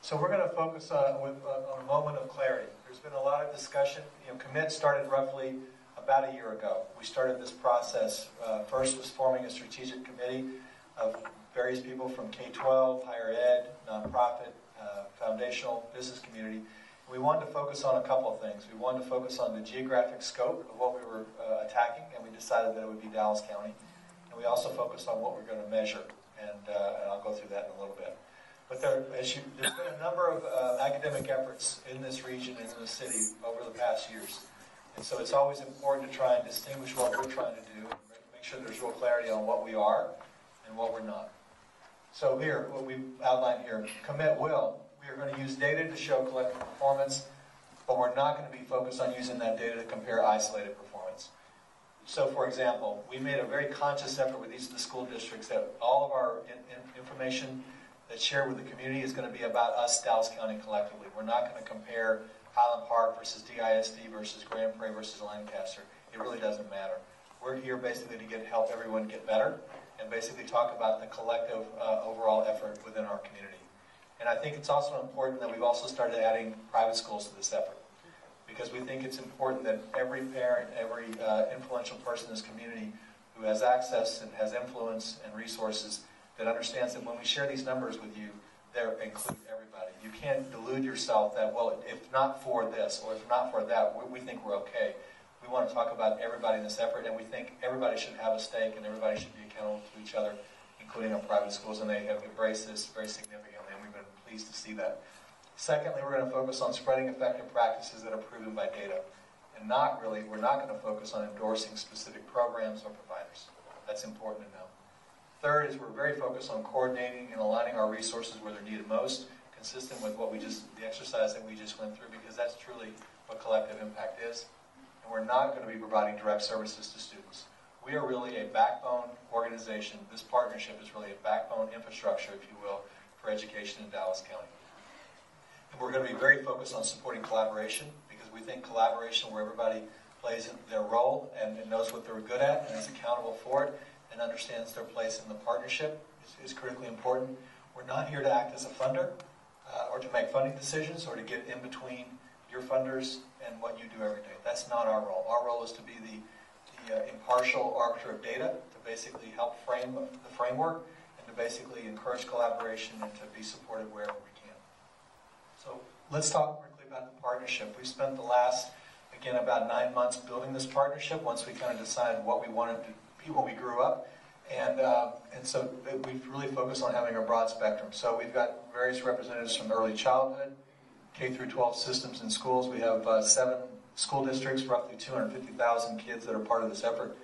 So we're going to focus on a moment of clarity. There's been a lot of discussion. Commit started roughly about a year ago. We started this process. First was forming a strategic committee of various people from K-12, higher ed, nonprofit, foundational, business community. We wanted to focus on a couple of things. We wanted to focus on the geographic scope of what we were attacking, and we decided that it would be Dallas County. And we also focused on what we're going to measure, and I'll go through that in a little bit. But there's been a number of academic efforts in this region and in the city over the past years. And so it's always important to try and distinguish what we're trying to do and make sure there's real clarity on what we are and what we're not. So here, what we've outlined here, commit will. We are going to use data to show collective performance, but we're not going to be focused on using that data to compare isolated performance. So, for example, we made a very conscious effort with each of the school districts that all of our information that's shared with the community is going to be about us, Dallas County, collectively. We're not going to compare Highland Park versus DISD versus Grand Prairie versus Lancaster. It really doesn't matter. We're here basically to help everyone get better and basically talk about the collective overall effort within our community. And I think it's also important that we've also started adding private schools to this effort, because we think it's important that every parent, every influential person in this community who has access and has influence and resources that understands that when we share these numbers with you, they include everybody. You can't delude yourself that, well, if not for this or if not for that, we think we're okay. We want to talk about everybody in this effort, and we think everybody should have a stake and everybody should be accountable to each other, including our private schools, and they have embraced this very significantly, and we've been pleased to see that. Secondly, we're going to focus on spreading effective practices that are proven by data, and we're not going to focus on endorsing specific programs or providers. That's important to know. Third is we're very focused on coordinating and aligning our resources where they're needed most, consistent with the exercise that we just went through, because that's truly what collective impact is. And we're not going to be providing direct services to students. We are really a backbone organization. This partnership is really a backbone infrastructure, if you will, for education in Dallas County. And we're going to be very focused on supporting collaboration, because we think collaboration where everybody plays their role and knows what they're good at and is accountable for it and understands their place in the partnership is critically important. We're not here to act as a funder or to make funding decisions or to get in between your funders and what you do every day. That's not our role. Our role is to be the impartial arbiter of data, to basically help frame the framework and to basically encourage collaboration and to be supportive wherever we can. So let's talk quickly about the partnership. We spent the last, again, about 9 months building this partnership once we kind of decided what we wanted to be when we grew up. And so we've really focused on having a broad spectrum. So we've got various representatives from early childhood, K through 12 systems in schools. We have 7 school districts, roughly 250,000 kids that are part of this effort.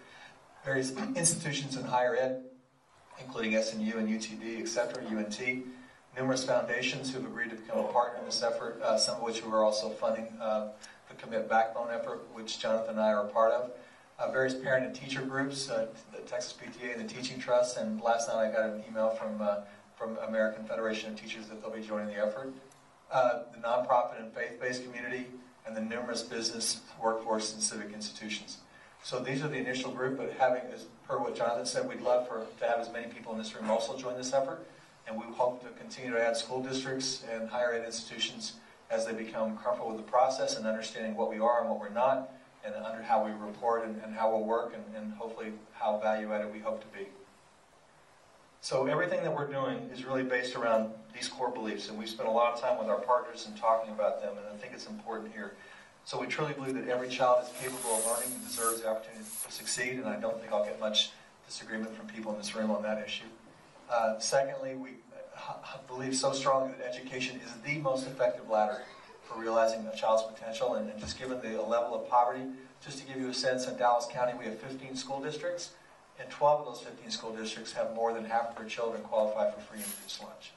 Various institutions in higher ed, including SNU and UTD, etc., UNT. Numerous foundations who have agreed to become a partner in this effort, some of which we are also funding the Commit Backbone effort, which Jonathan and I are a part of. Various parent and teacher groups, the Texas PTA and the Teaching Trust, and last night I got an email from American Federation of Teachers that they'll be joining the effort. The nonprofit and faith-based community, and the numerous business, workforce, and civic institutions. So these are the initial group, but having, as per what Jonathan said, we'd love to have as many people in this room also join this effort, and we hope to continue to add school districts and higher ed institutions as they become comfortable with the process and understanding what we are and what we're not, and under how we report and how we'll work, and hopefully how value-added we hope to be. So everything that we're doing is really based around these core beliefs, and we've spent a lot of time with our partners and talking about them, and I think it's important here. So we truly believe that every child is capable of learning and deserves the opportunity to succeed, and I don't think I'll get much disagreement from people in this room on that issue. Secondly, we believe so strongly that education is the most effective ladder for realizing a child's potential, and just given the level of poverty, just to give you a sense, in Dallas County we have 15 school districts, and 12 of those 15 school districts have more than half of their children qualify for free and reduced lunch.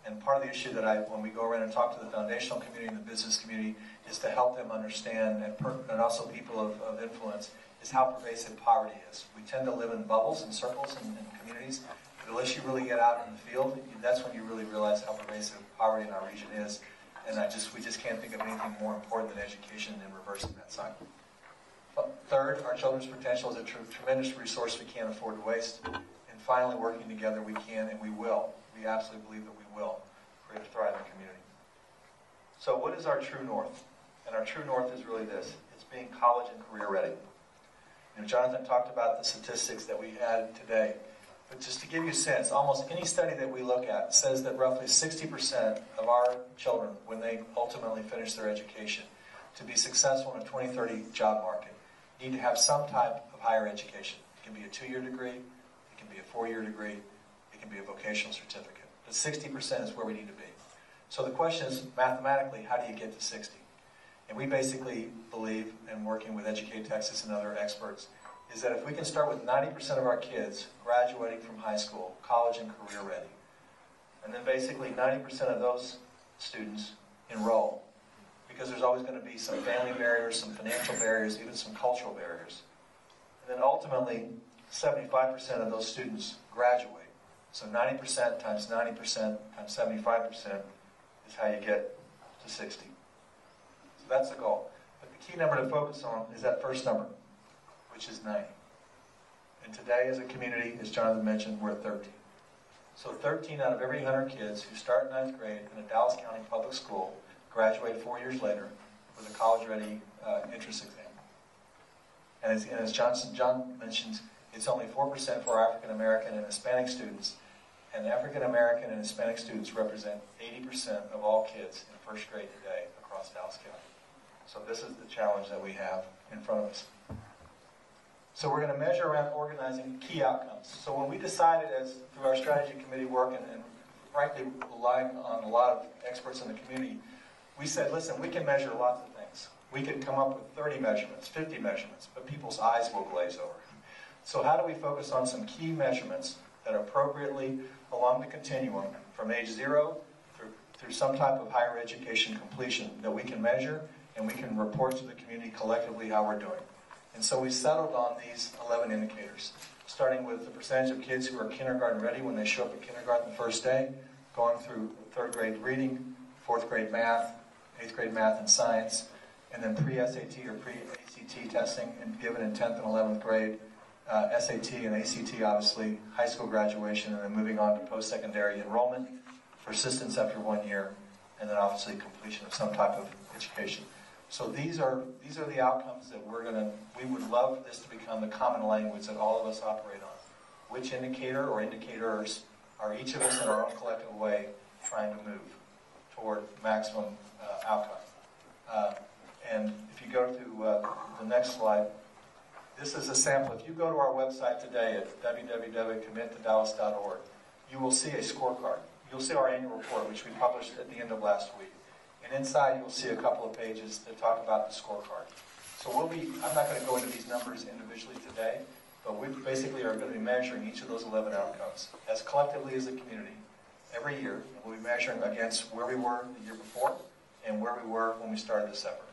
And part of the issue that when we go around and talk to the foundational community and the business community is to help them understand, and also people of influence, is how pervasive poverty is. We tend to live in bubbles and circles and communities, but unless you really get out in the field, that's when you really realize how pervasive poverty in our region is. And we just can't think of anything more important than education and reversing that cycle. Third, our children's potential is a tremendous resource we can't afford to waste. And finally, working together, we can and we will. We absolutely believe that we will create a thriving community. what is our true north? And our true north is really this. It's being college and career ready. You know, Jonathan talked about the statistics that we had today. But just to give you a sense, almost any study that we look at says that roughly 60% of our children, when they ultimately finish their education, to be successful in a 2030 job market, need to have some type of higher education. It can be a 2-year degree, it can be a 4-year degree, it can be a vocational certificate. But 60% is where we need to be. So the question is, mathematically, how do you get to 60? And we basically believe, and working with Educate Texas and other experts, is that if we can start with 90% of our kids graduating from high school, college and career ready, and then basically 90% of those students enroll, because there's always going to be some family barriers, some financial barriers, even some cultural barriers. And then ultimately, 75% of those students graduate. So 90% times 90% times 75% is how you get to 60. So that's the goal. But the key number to focus on is that first number, which is 90. And today as a community, as Jonathan mentioned, we're at 13. So 13 out of every 100 kids who start 9th grade in a Dallas County public school graduate 4 years later with a college-ready entrance exam. And as John mentioned, it's only 4% for African American and Hispanic students. And African American and Hispanic students represent 80% of all kids in first grade today across Dallas County. So this is the challenge that we have in front of us. So we're going to measure around organizing key outcomes. So when we decided, as through our strategy committee work and frankly relying on a lot of experts in the community, we said, listen, we can measure lots of things. We can come up with 30 measurements, 50 measurements, but people's eyes will glaze over. So how do we focus on some key measurements that are appropriately along the continuum from age 0 through some type of higher education completion that we can measure and we can report to the community collectively how we're doing. And so we settled on these 11 indicators, starting with the percentage of kids who are kindergarten ready when they show up at kindergarten the first day, going through 3rd grade reading, 4th grade math, 8th grade math and science, and then pre-SAT or pre-ACT testing and given in 10th and 11th grade, SAT and ACT obviously, high school graduation, and then moving on to post-secondary enrollment, persistence after 1 year, and then obviously completion of some type of education. So these are the outcomes that we would love this to become the common language that all of us operate on. Which indicator or indicators are each of us in our own collective way trying to move toward maximum outcome? And if you go to the next slide, this is a sample. If you go to our website today at www.committodallas.org, you will see a scorecard. You'll see our annual report, which we published at the end of last week. And inside you'll see a couple of pages that talk about the scorecard. So I'm not going to go into these numbers individually today, but we basically are going to be measuring each of those 11 outcomes as collectively as a community every year. And we'll be measuring against where we were the year before and where we were when we started this effort.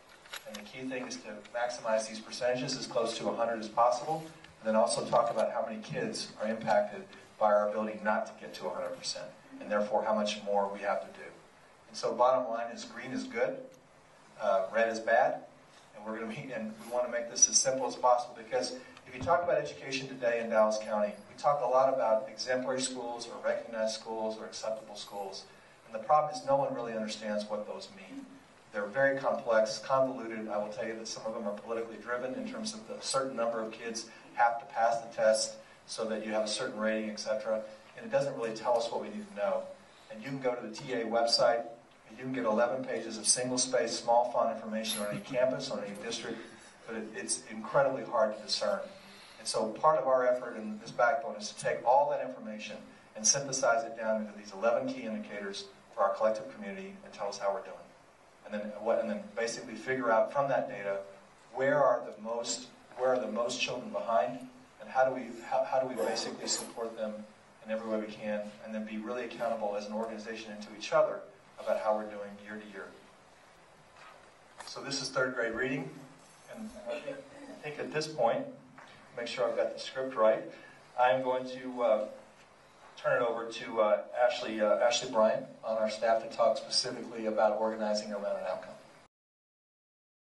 And the key thing is to maximize these percentages as close to 100 as possible, and then also talk about how many kids are impacted by our ability not to get to 100%, and therefore how much more we have to do. And so bottom line is green is good, red is bad, and we want to make this as simple as possible, because if you talk about education today in Dallas County, we talk a lot about exemplary schools or recognized schools or acceptable schools, and the problem is no one really understands what those mean. They're very complex, convoluted. I will tell you that some of them are politically driven in terms of the certain number of kids have to pass the test so that you have a certain rating, etc. And it doesn't really tell us what we need to know. And you can go to the TA website, and you can get 11 pages of single-space, small font information on any campus, on any district, but it's incredibly hard to discern. And so part of our effort in this backbone is to take all that information and synthesize it down into these 11 key indicators for our collective community and tell us how we're doing. And then basically figure out from that data where are the most children behind, and how do we basically support them in every way we can, and then be really accountable as an organization and to each other about how we're doing year to year. So this is 3rd grade reading, and I think at this point, make sure I've got the script right, I'm going to turn it over to Ashley Bryant on our staff to talk specifically about organizing around an outcome.